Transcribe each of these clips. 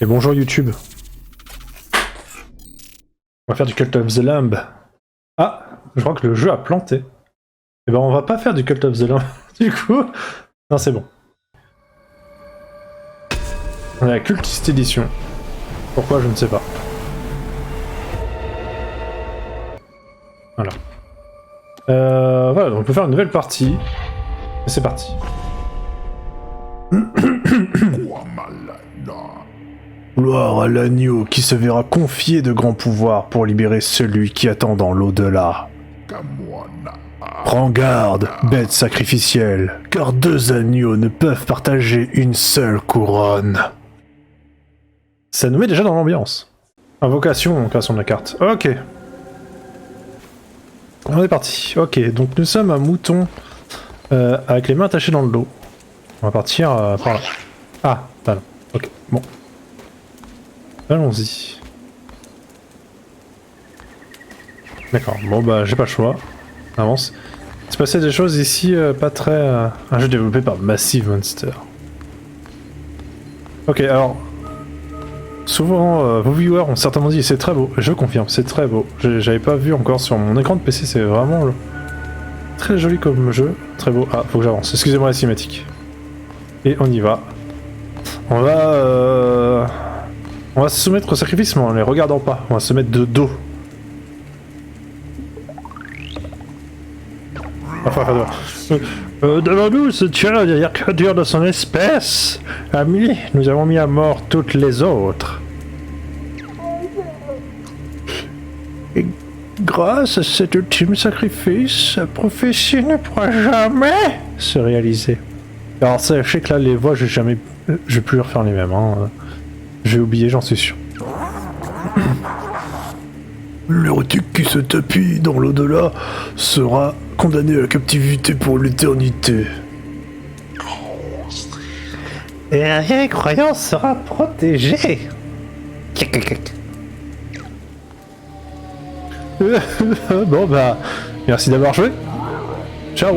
Et bonjour YouTube. On va faire du Cult of the Lamb. Ah, je crois que le jeu a planté. Eh ben on va pas faire du Cult of the Lamb. Du coup... Non, c'est bon. On a la Cultist Edition. Pourquoi, je ne sais pas. Voilà. Voilà, donc on peut faire une nouvelle partie. Et c'est parti. Gloire à l'agneau qui se verra confier de grands pouvoirs pour libérer celui qui attend dans l'au-delà. Prends garde, bête sacrificielle, car deux agneaux ne peuvent partager une seule couronne. Ça nous met déjà dans l'ambiance. Invocation, création de la carte. Ok. On est parti. Ok, donc nous sommes un mouton avec les mains attachées dans le dos. On va partir par là. Ah, là, non. Ok, bon. Allons-y. D'accord, bon bah j'ai pas le choix. Avance. Il se passait des choses ici pas très... Un jeu développé par Massive Monster. Ok, alors... Souvent, vos viewers ont certainement dit c'est très beau. Je confirme, c'est très beau. J'avais pas vu encore sur mon écran de PC, c'est vraiment très joli comme jeu. Très beau. Ah, faut que j'avance. Excusez-moi la cinématique. Et on y va. On va se soumettre au sacrifice, mais en les regardant pas. On va se mettre de dos. Enfin, devant nous se tient la dernière créature de son espèce. Amis, nous avons mis à mort toutes les autres. Et grâce à cet ultime sacrifice, sa prophétie ne pourra jamais se réaliser. Alors sachez que là, les voix, je vais plus refaire les mêmes. Hein. Je vais oublier, j'en suis sûr. L'hérétique qui se tapit dans l'au-delà sera condamné à la captivité pour l'éternité. Et un rien croyant sera protégé. Bon bah, merci d'avoir joué. Ciao.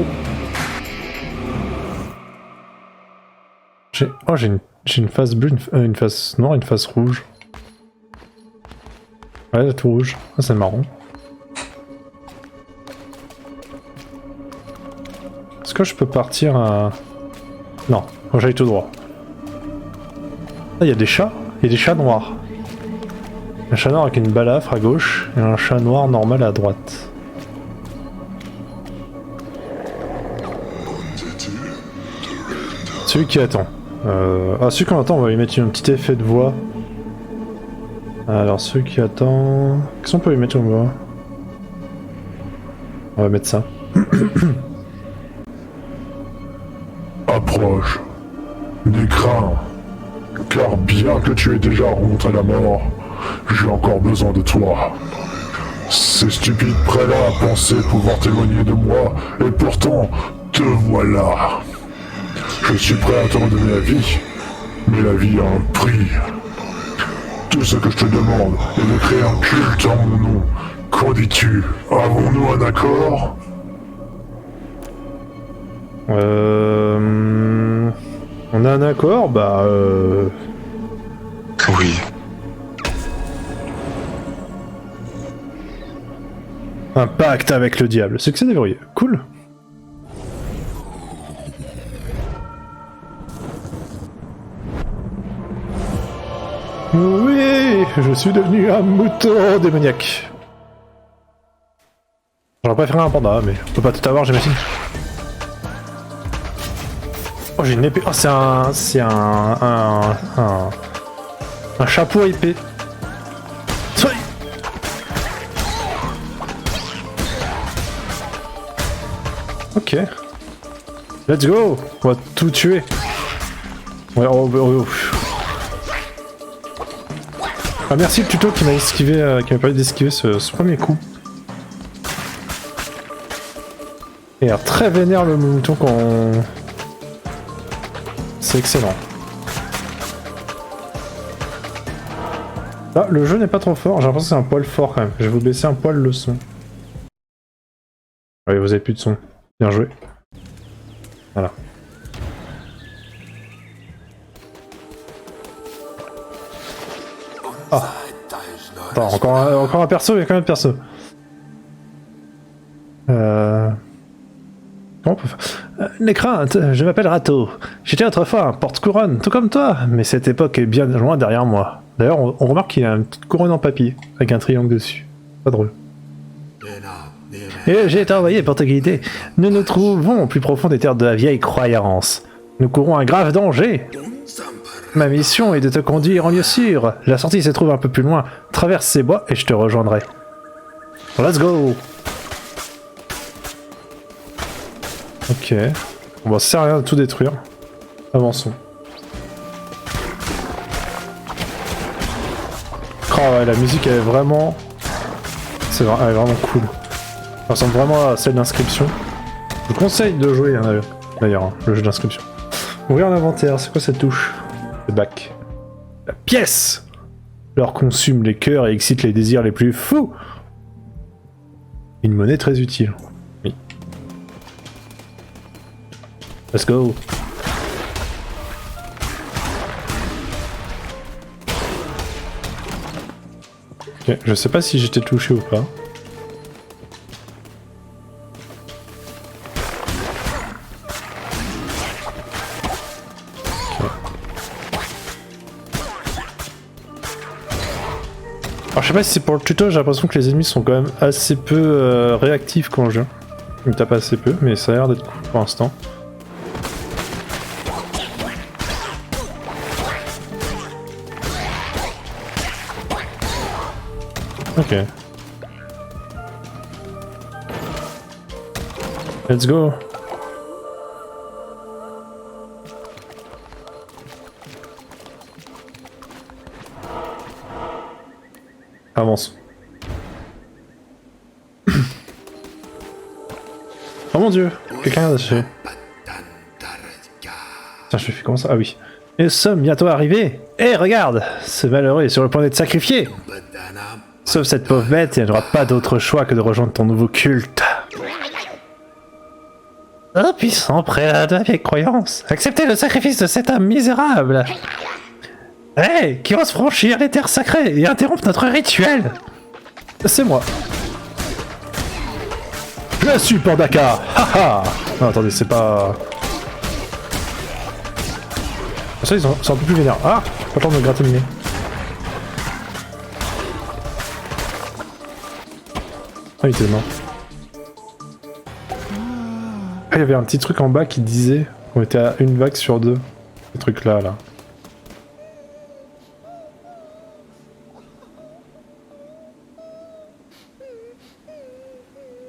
J'ai une face bleue, une face noire, une face rouge. Ouais, tout rouge. Ah, c'est marrant. Est-ce que je peux partir à... Non, faut que j'aille tout droit. Ah, il y a des chats. Il y a des chats noirs. Un chat noir avec une balafre à gauche et un chat noir normal à droite. Celui qui attend. Ah, celui qu'on attend, on va lui mettre un petit effet de voix. Alors, celui qui attend... Qu'est-ce qu'on peut lui mettre comme voix? On va mettre ça. Approche. N'aie craint. Car bien que tu aies déjà rencontré la mort, j'ai encore besoin de toi. Ces stupides prélats pensaient pouvoir t'éloigner de moi, et pourtant, te voilà. Je suis prêt à te redonner la vie, mais la vie a un prix. Tout ce que je te demande est de créer un culte en mon nom. Qu'en dis-tu? Avons-nous un accord? On a un accord? Bah Oui. Un pacte avec le diable. Succès déverrouillé. Cool. Oui, je suis devenu un mouton démoniaque. J'aurais préféré un panda, mais on peut pas tout avoir, j'imagine. Oh, j'ai une épée. Oh, c'est un chapeau à épée. Ok. Let's go. On va tout tuer. Ouais, Ah, merci le tuto qui m'a esquivé, qui m'a permis d'esquiver ce premier coup. Il a l'air très vénère le mouton qu'on... C'est excellent. Là, le jeu n'est pas trop fort, j'ai l'impression que c'est un poil fort quand même. Je vais vous baisser un poil le son. Oui, vous avez plus de son. Bien joué. Voilà. Ah. Attends, encore un perso, il y a quand même de perso. Comment on peut faire les craintes, je m'appelle Rato. J'étais autrefois un porte-couronne, tout comme toi, mais cette époque est bien loin derrière moi. D'ailleurs, on remarque qu'il a une petite couronne en papier, avec un triangle dessus. Pas drôle. Et j'ai été envoyé pour te guider. Nous nous trouvons au plus profond des terres de la vieille croyance. Nous courons un grave danger. Ma mission est de te conduire en lieu sûr. La sortie se trouve un peu plus loin. Traverse ces bois et je te rejoindrai. Let's go. Ok. On va servir à rien de tout détruire. Avançons. Oh ouais, la musique elle est vraiment... elle est vraiment cool. Ça ressemble vraiment à celle d'inscription. Je vous conseille de jouer d'ailleurs, hein, le jeu d'inscription. Ouvrir l'inventaire, c'est quoi cette touche? Le bac. La pièce leur consume les cœurs et excite les désirs les plus fous. Une monnaie très utile. Oui. Let's go. Ok, je sais pas si j'étais touché ou pas. Alors je sais pas si c'est pour le tuto, j'ai l'impression que les ennemis sont quand même assez peu réactifs quand je joue. Ils me tapent assez peu, mais ça a l'air d'être cool pour l'instant. Ok. Let's go. Avance. Oh mon dieu, quelqu'un a attaché. Tiens, je fais comment ça? Ah oui. Nous sommes bientôt arrivés. Eh, regarde, ce malheureux est sur le point d'être sacrifié. Sauf cette pauvre bête, il n'y aura pas d'autre choix que de rejoindre ton nouveau culte. Oh, puissant prélat de la vieille croyance, acceptez le sacrifice de cet homme misérable. Hey, qui ose franchir les terres sacrées et interrompre notre rituel? C'est moi. Je suis Pandaka. Haha. Non, attendez, c'est pas... Ça, ils sont un peu plus vénères. Ah, pas le temps de me gratter le nez. Ah, il était mort. Ah, il y avait un petit truc en bas qui disait qu'on était à une vague sur deux. Ce truc-là, là.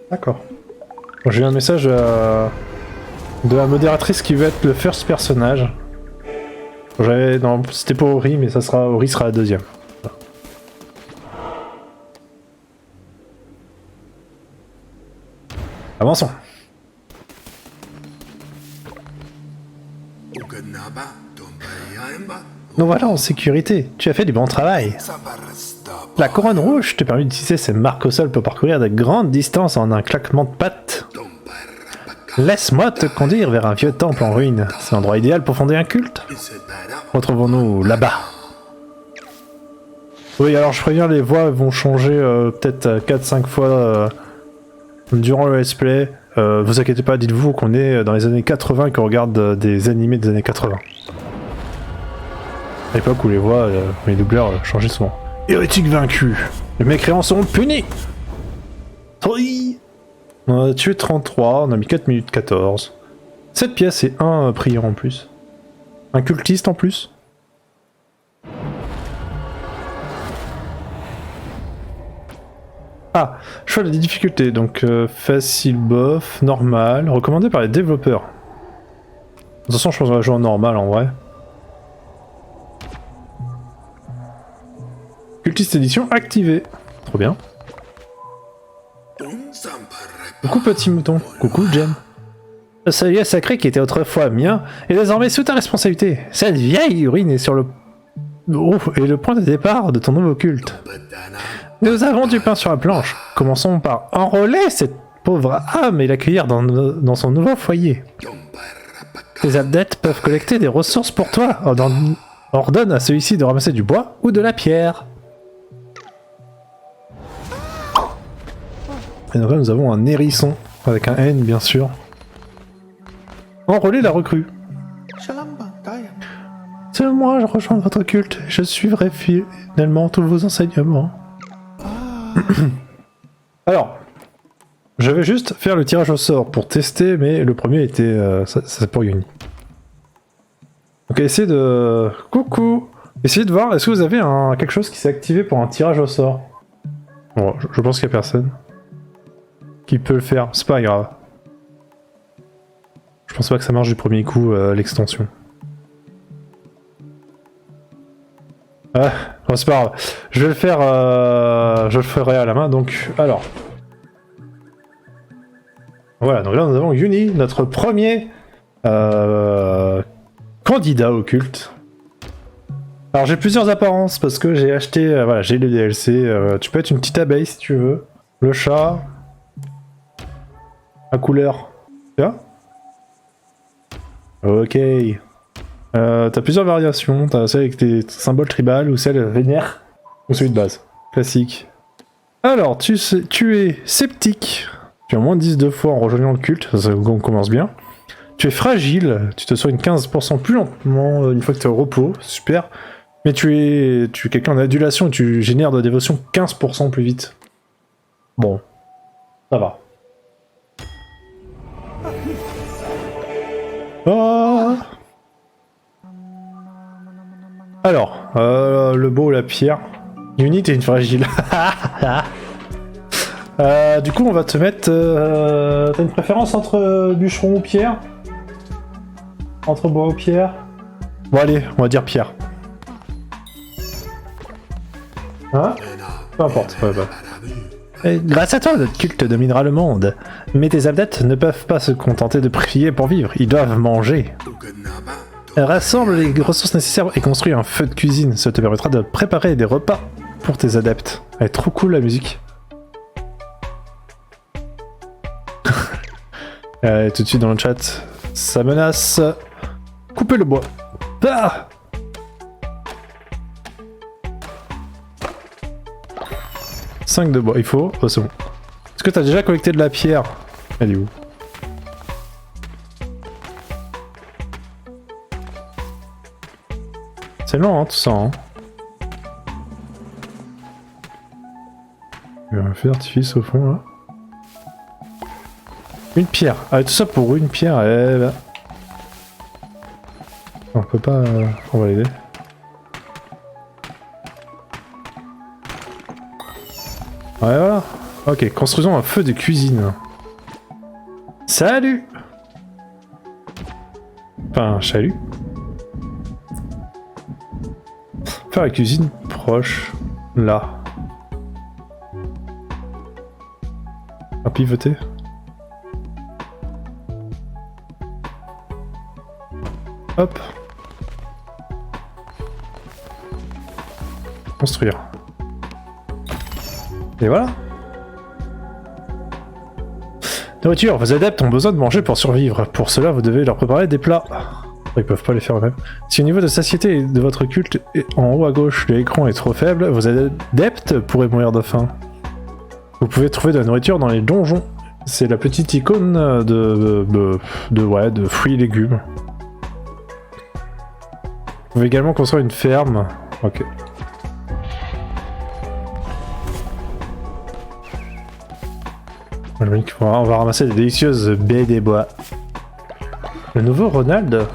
D'accord. Bon, j'ai eu un message de la modératrice qui veut être le first personnage. Non, c'était pour Ori, mais Ori sera la deuxième. Avançons. Nous voilà en sécurité. Tu as fait du bon travail. La couronne rouge te permet d'utiliser ces marques au sol pour parcourir de grandes distances en un claquement de pattes. Laisse-moi te conduire vers un vieux temple en ruine. C'est l'endroit idéal pour fonder un culte. Retrouvons-nous là-bas. Oui, alors je préviens, les voix vont changer peut-être 4-5 fois durant le let's play. Vous inquiétez pas, dites-vous qu'on est dans les années 80 et qu'on regarde des animés des années 80. À l'époque où les voix, les doubleurs changeaient souvent. Hérétique vaincu. Les mécréants seront punis. Oui. On a tué 33, on a mis 4 minutes 14. 7 pièces et 1 prieur en plus. Un cultiste en plus. Ah, choix de difficulté, donc facile, bof, normal, recommandé par les développeurs. De toute façon, je pense qu'on va jouer en normal en vrai. Cultiste édition activée. Trop bien. Coucou petit mouton. Coucou Jen. Ce lieu sacré qui était autrefois mien est désormais sous ta responsabilité. Cette vieille ruine est sur le... est le point de départ de ton nouveau culte. Nous avons du pain sur la planche. Commençons par enrôler cette pauvre âme et l'accueillir dans son nouveau foyer. Tes adeptes peuvent collecter des ressources pour toi. Ordonne à celui-ci de ramasser du bois ou de la pierre. Et donc là, nous avons un hérisson, avec un N, bien sûr. Enrôler la recrue. C'est moi, je rejoins votre culte. Je suivrai finalement tous vos enseignements. Alors, je vais juste faire le tirage au sort pour tester, mais le premier était... ça c'est pour Yuni. Donc essayez de... Coucou! Essayez de voir, est-ce que vous avez quelque chose qui s'est activé pour un tirage au sort? Bon, je pense qu'il n'y a personne qui peut le faire, c'est pas grave. Je pense pas que ça marche du premier coup, l'extension. Ah, bon, c'est pas grave. Je vais le faire, je le ferai à la main, donc, alors. Voilà, donc là nous avons Yuni, notre premier candidat au culte. Alors j'ai plusieurs apparences parce que j'ai acheté, voilà, j'ai le DLC. Tu peux être une petite abeille si tu veux. Le chat. La couleur. Tu vois? Ok. T'as plusieurs variations. T'as celle avec tes symboles tribal ou celle vénère ou celui de base. Classique. Alors, tu es sceptique. Tu as moins de 10 de fois en rejoignant le culte. On commence bien. Tu es fragile. Tu te soignes 15% plus lentement une fois que tu es au repos. Super. Mais tu es quelqu'un en adulation et tu génères de la dévotion 15% plus vite. Bon. Ça va. Oh. Alors, le beau, la pierre. Yuni, t'es une fragile. Du coup, on va te mettre... T'as une préférence entre bûcheron ou pierre? Entre bois ou pierre? Bon allez, on va dire pierre. Hein? Peu importe, ouais. Et grâce à toi, notre culte dominera le monde. Mais tes adeptes ne peuvent pas se contenter de prier pour vivre, ils doivent manger. Rassemble les ressources nécessaires et construis un feu de cuisine. Ça te permettra de préparer des repas pour tes adeptes. Elle est trop cool la musique. Tout de suite dans le chat, ça menace. Coupez le bois. Ah! « 5 de bois, il faut... Oh, c'est bon. Est-ce que t'as déjà collecté de la pierre? Elle est où? C'est lent, hein, tout ça, hein. Il y a un feu d'artifice au fond, là. Une pierre. Ah, tout ça pour une pierre, eh ben... On peut pas... On va l'aider. Ouais, voilà. Ok, construisons un feu de cuisine. Salut! Enfin, chalut. Faire la cuisine proche. Là. À pivoter. Hop. Construire. Et voilà. Nourriture, vos adeptes ont besoin de manger pour survivre. Pour cela, vous devez leur préparer des plats. Ils peuvent pas les faire eux-mêmes. Si le niveau de satiété de votre culte en haut à gauche de l'écran est trop faible, vos adeptes pourraient mourir de faim. Vous pouvez trouver de la nourriture dans les donjons. C'est la petite icône de fruits et légumes. Vous pouvez également construire une ferme. Ok. On va ramasser des délicieuses baies des bois. Le nouveau Ronald?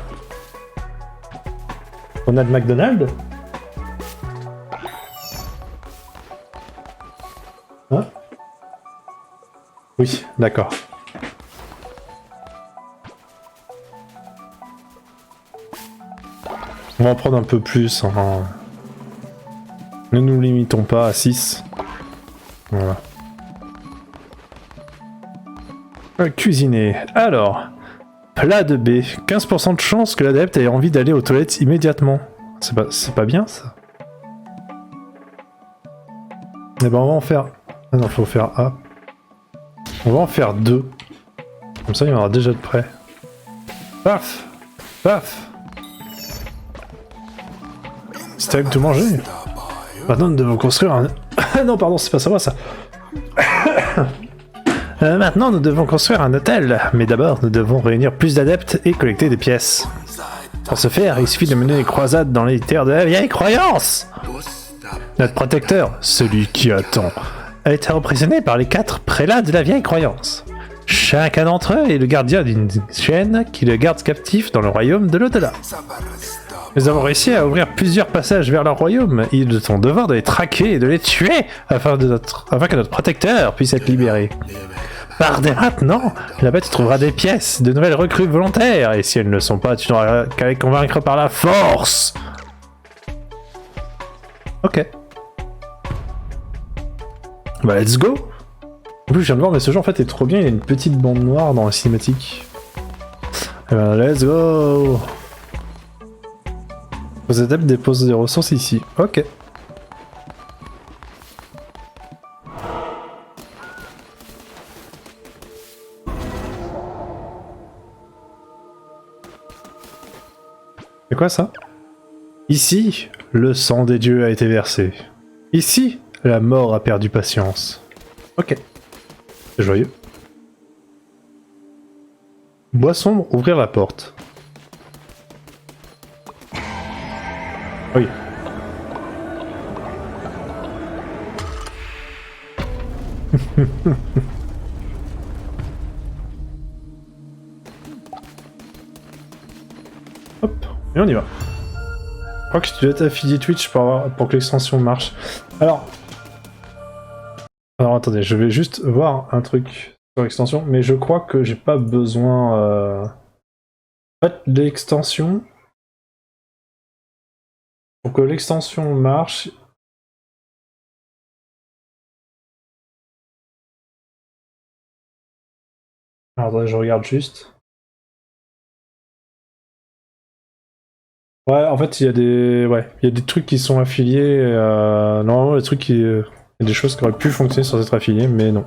Ronald McDonald? Hein? Oui, d'accord. On va en prendre un peu plus. Hein. Ne nous limitons pas à 6. Voilà. Cuisiner. Alors, plat de baie. 15% de chance que l'adepte ait envie d'aller aux toilettes immédiatement. C'est pas bien ça. Eh ben on va en faire... Ah non, faut faire A. On va en faire 2. Comme ça il y en aura déjà de près. Paf! Paf! C'est à vous de tout manger. Maintenant nous devons construire un... Ah non pardon, c'est pas ça va ça. Maintenant, nous devons construire un hôtel, mais d'abord, nous devons réunir plus d'adeptes et collecter des pièces. Pour ce faire, il suffit de mener les croisades dans les terres de la vieille croyance. Notre protecteur, celui qui attend, a été emprisonné par les 4 prélats de la vieille croyance. Chacun d'entre eux est le gardien d'une chaîne qui le garde captif dans le royaume de l'au-delà. Nous avons réussi à ouvrir plusieurs passages vers leur royaume. Il est de ton devoir de les traquer et de les tuer afin que notre protecteur puisse être libéré. Par dès maintenant, là-bas tu trouveras des pièces, de nouvelles recrues volontaires, et si elles ne le sont pas, tu n'auras qu'à les convaincre par la force. Ok. Bah let's go. En plus je viens de voir, mais ce jeu en fait est trop bien, il y a une petite bande noire dans la cinématique. Et ben let's go. Vos adeptes déposent des ressources ici. Ok. C'est quoi ça? Ici, le sang des dieux a été versé. Ici, la mort a perdu patience. Ok. C'est joyeux. Bois sombre, ouvrir la porte. Oui. Hop, et on y va. Je crois que tu dois être affilié Twitch pour que l'extension marche. Alors attendez, je vais juste voir un truc sur l'extension, mais je crois que j'ai pas besoin en fait, l'extension. Pour que l'extension marche. Alors attendez, je regarde juste. Ouais, en fait, il y a des trucs qui sont affiliés. Normalement, les trucs il y a des choses qui auraient pu fonctionner sans être affiliées, mais non.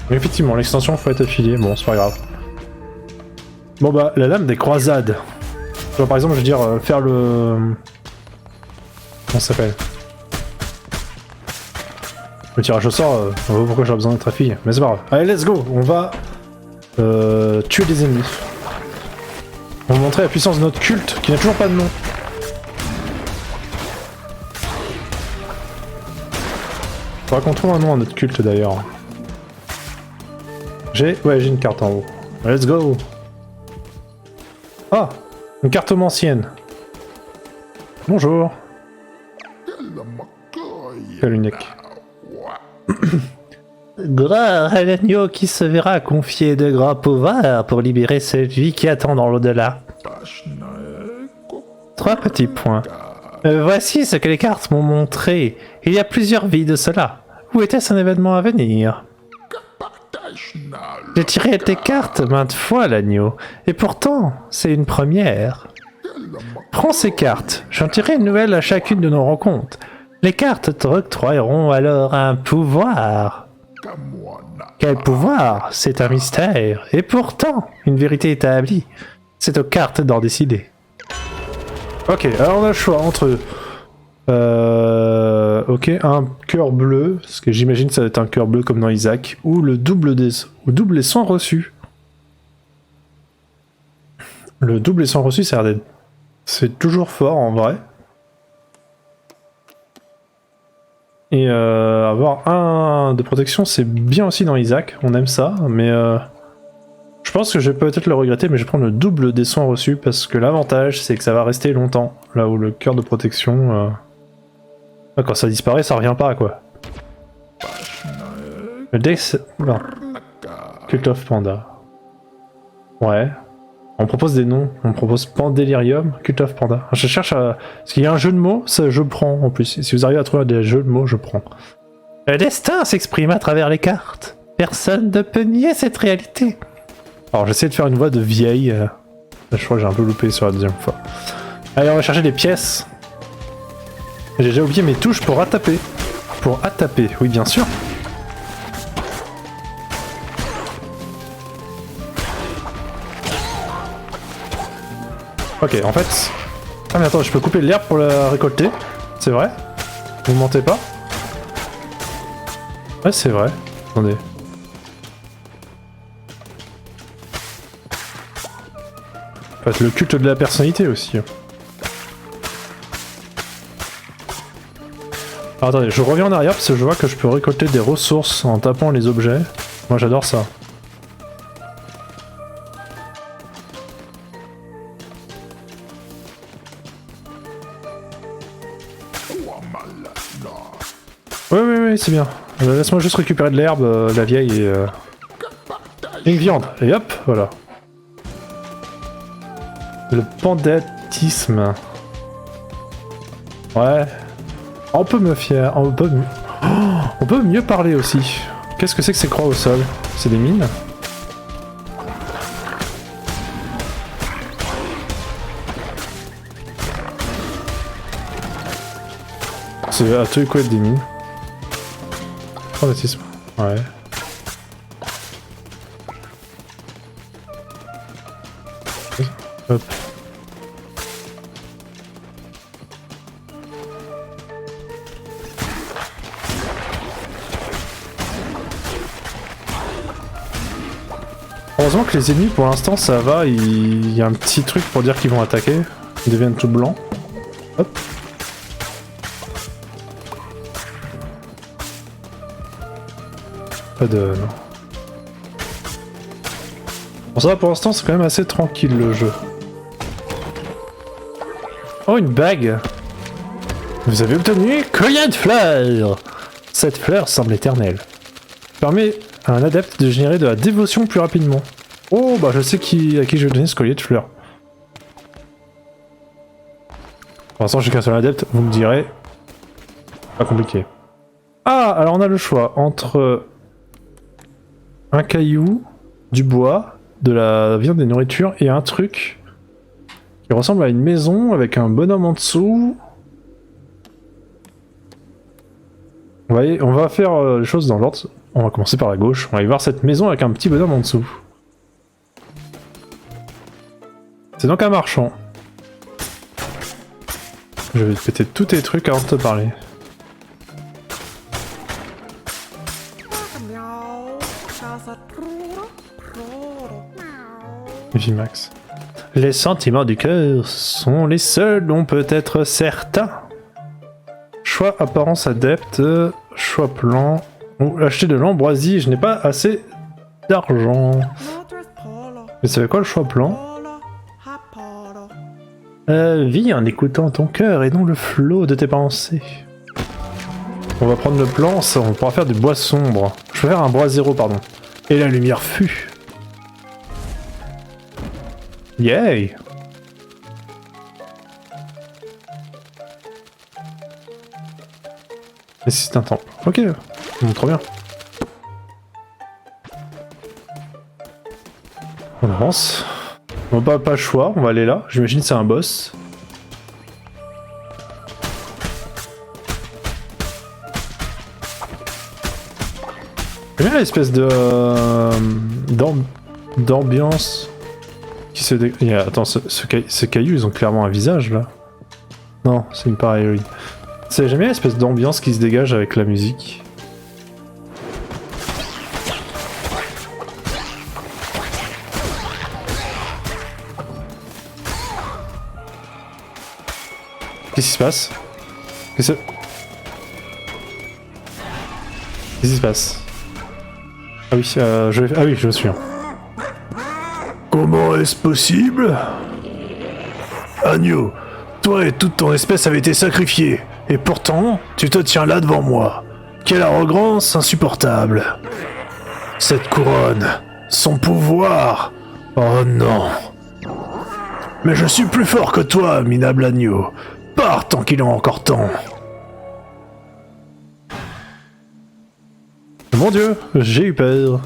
Mais effectivement, l'extension faut être affilié. Bon, c'est pas grave. Bon bah, la dame des croisades. Genre, par exemple, je veux dire, faire le... Comment ça s'appelle? Le tirage au sort, on voit pourquoi j'ai besoin d'être affilié. Mais c'est pas grave. Allez, let's go. On va tuer des ennemis. On va montrer la puissance de notre culte, qui n'a toujours pas de nom. Faudra qu'on trouve un nom à notre culte d'ailleurs. J'ai une carte en haut. Let's go. Ah, une carte ancienne. Bonjour. Quel unique. Gloire à l'agneau qui se verra confier de grands pouvoirs pour libérer celui qui attend dans l'au-delà. 3 petits points. Voici ce que les cartes m'ont montré. Il y a plusieurs vies de cela. Ou était-ce un événement à venir? J'ai tiré tes cartes maintes fois, l'agneau. Et pourtant, c'est une première. Prends ces cartes. J'en tirerai une nouvelle à chacune de nos rencontres. Les cartes te octroieront alors un pouvoir. Quel pouvoir? C'est un mystère. Et pourtant, une vérité établie. C'est aux cartes d'en décider. Ok, alors on a le choix entre... ok, un cœur bleu, parce que j'imagine que ça va être un cœur bleu comme dans Isaac, ou le double des soins reçus. Le double des soins reçus, ça a l'air d'être... C'est toujours fort en vrai. Et avoir un de protection, c'est bien aussi dans Isaac, on aime ça, mais je pense que je vais peut-être le regretter, mais je vais prendre le double des soins reçus, parce que l'avantage, c'est que ça va rester longtemps, là où le cœur de protection, quand ça disparaît, ça revient pas, quoi. Le Dex... Non. Cult of Panda. Ouais. On propose des noms, on propose Pandélirium, Cult of Panda. Je cherche à... Parce qu'il y a un jeu de mots, ça je prends en plus. Si vous arrivez à trouver des jeux de mots, je prends. Le destin s'exprime à travers les cartes. Personne ne peut nier cette réalité. Alors j'essaie de faire une voix de vieille. Je crois que j'ai un peu loupé sur la deuxième fois. Allez, on va chercher des pièces. J'ai déjà oublié mes touches pour attaper. Pour attaper, oui bien sûr. Ok, en fait... Ah mais attends, je peux couper l'herbe pour la récolter. C'est vrai? Vous mentez pas? Ouais, c'est vrai. Attendez. peut être le culte de la personnalité aussi. Alors, attendez, je reviens en arrière parce que je vois que je peux récolter des ressources en tapant les objets. Moi j'adore ça. Oui, c'est bien. Laisse-moi juste récupérer de l'herbe, la vieille et une viande. Et hop, voilà. Le pandétisme. Ouais. On peut me fier. On peut mieux parler aussi. Qu'est-ce que c'est que ces croix au sol? C'est des mines? C'est à tout quoi des mines. Pandétisme. Ouais. Hop. Heureusement que les ennemis pour l'instant ça va, il y a un petit truc pour dire qu'ils vont attaquer. Ils deviennent tout blancs. Hop. Pas de... non. Bon ça pour l'instant c'est quand même assez tranquille le jeu. Oh une bague. Vous avez obtenu collier de fleurs. Cette fleur semble éternelle. Permet à un adepte de générer de la dévotion plus rapidement. Oh bah je sais à qui je vais donner ce collier de fleurs. Pour l'instant j'ai qu'un seul adepte, vous me direz. Pas compliqué. Ah alors on a le choix entre un caillou, du bois, de la viande et des nourritures et un truc qui ressemble à une maison avec un bonhomme en dessous. On va faire les choses dans l'ordre. On va commencer par la gauche. On va aller voir cette maison avec un petit bonhomme en dessous. C'est donc un marchand. Je vais te péter tous tes trucs avant de te parler. Vimax. Les sentiments du cœur sont les seuls dont peut être certain. Choix apparence adepte, choix plan. Ou acheter de l'ambroisie, je n'ai pas assez d'argent. Mais c'est quoi le choix plan? Vis en écoutant ton cœur et non le flot de tes pensées. On va prendre le plan, ça, on pourra faire du bois sombre. Je vais faire un bois zéro, pardon. Et la lumière fut. Yay! Et si c'est un temple. Ok, bon, trop bien. On avance. On va pas le choix, on va aller là. J'imagine que c'est un boss. J'aime bien l'espèce de d'ambiance qui se dé... Attends, ces cailloux, ils ont clairement un visage là. Non, c'est une pareille. J'aime bien l'espèce d'ambiance qui se dégage avec la musique. Qu'est-ce qui se passe? Qu'est-ce qui se passe? Ah oui, je me souviens. Comment est-ce possible? Agneau, toi et toute ton espèce avez été sacrifiés. Et pourtant, tu te tiens là devant moi. Quelle arrogance insupportable. Cette couronne, son pouvoir. Oh non. Mais je suis plus fort que toi, minable agneau. Pars tant qu'il est encore temps. Mon Dieu, j'ai eu peur.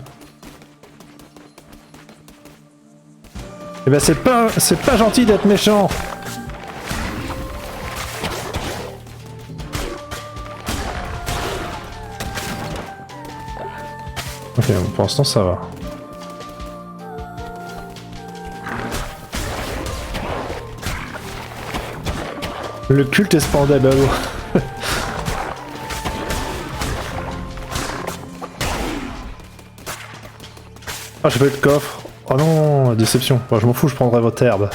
Eh ben c'est pas gentil d'être méchant. Ok, bon, pour l'instant ça va. Le culte est spandable. Ah, j'ai pas eu de coffre. Oh non, déception. Bon, je m'en fous, je prendrai votre herbe.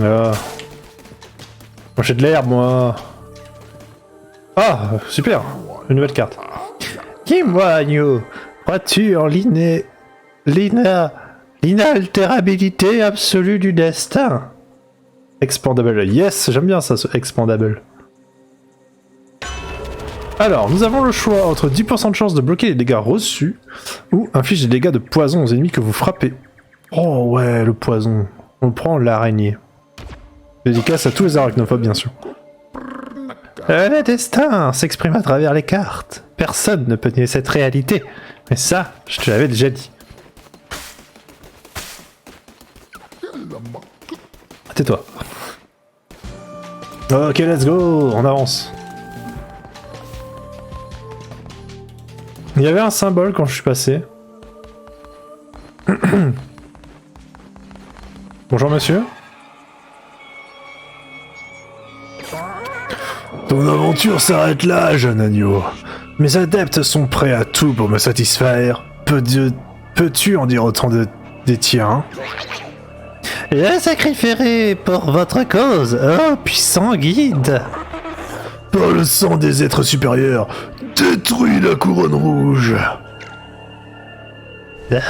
Ah. Moi j'ai de l'herbe, moi. Ah, super. Une nouvelle carte. Dis-moi, Agneau, crois-tu en l'inaltérabilité absolue du destin? Expandable. Yes, j'aime bien ça, ce expandable. Alors, nous avons le choix entre 10% de chance de bloquer les dégâts reçus ou inflige des dégâts de poison aux ennemis que vous frappez. Oh ouais, le poison. On prend l'araignée. Dédicace à tous les arachnophobes, bien sûr. Le destin s'exprime à travers les cartes. Personne ne peut nier cette réalité. Mais ça, je te l'avais déjà dit. Tais-toi. Ok, let's go, on avance. Il y avait un symbole quand je suis passé. Bonjour monsieur. Ton aventure s'arrête là, jeune agneau. Mes adeptes sont prêts à tout pour me satisfaire. Peux-tu en dire autant des tiens? Je sacrifierai pour votre cause, oh puissant guide. Par le sang des êtres supérieurs, détruis la couronne rouge. Mais...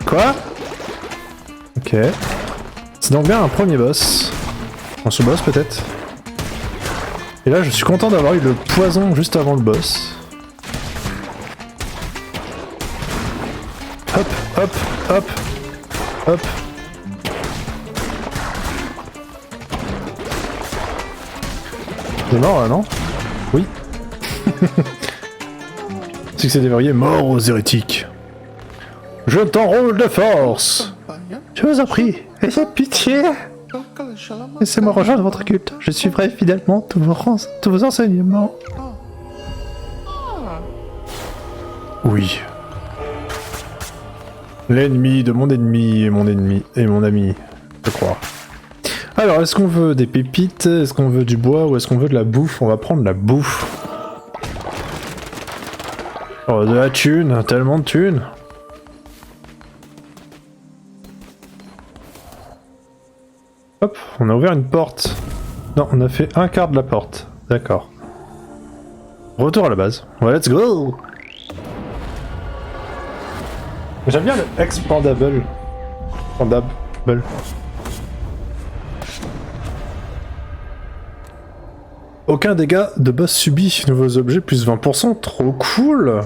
quoi? Ok. C'est donc bien un premier boss. Un sous-boss peut-être. Et là je suis content d'avoir eu le poison juste avant le boss. Hop, hop, hop, hop. Il est mort là, non? Oui. Succès déverrouillé, mort aux hérétiques. Je t'enrôle de force. Je vous en prie, ayez pitié. Laissez-moi rejoindre votre culte. Je suivrai fidèlement tous vos enseignements. Oui. L'ennemi de mon ennemi et mon ami, je crois. Alors, est-ce qu'on veut des pépites? Est-ce qu'on veut du bois? Ou est-ce qu'on veut de la bouffe? On va prendre la bouffe. Oh, de la thune, tellement de thunes. Hop, on a ouvert une porte. Non, on a fait un quart de la porte. D'accord. Retour à la base. Ouais, let's go! J'aime bien le expandable. Expandable. Aucun dégât de boss subi. Nouveaux objets plus 20%. Trop cool!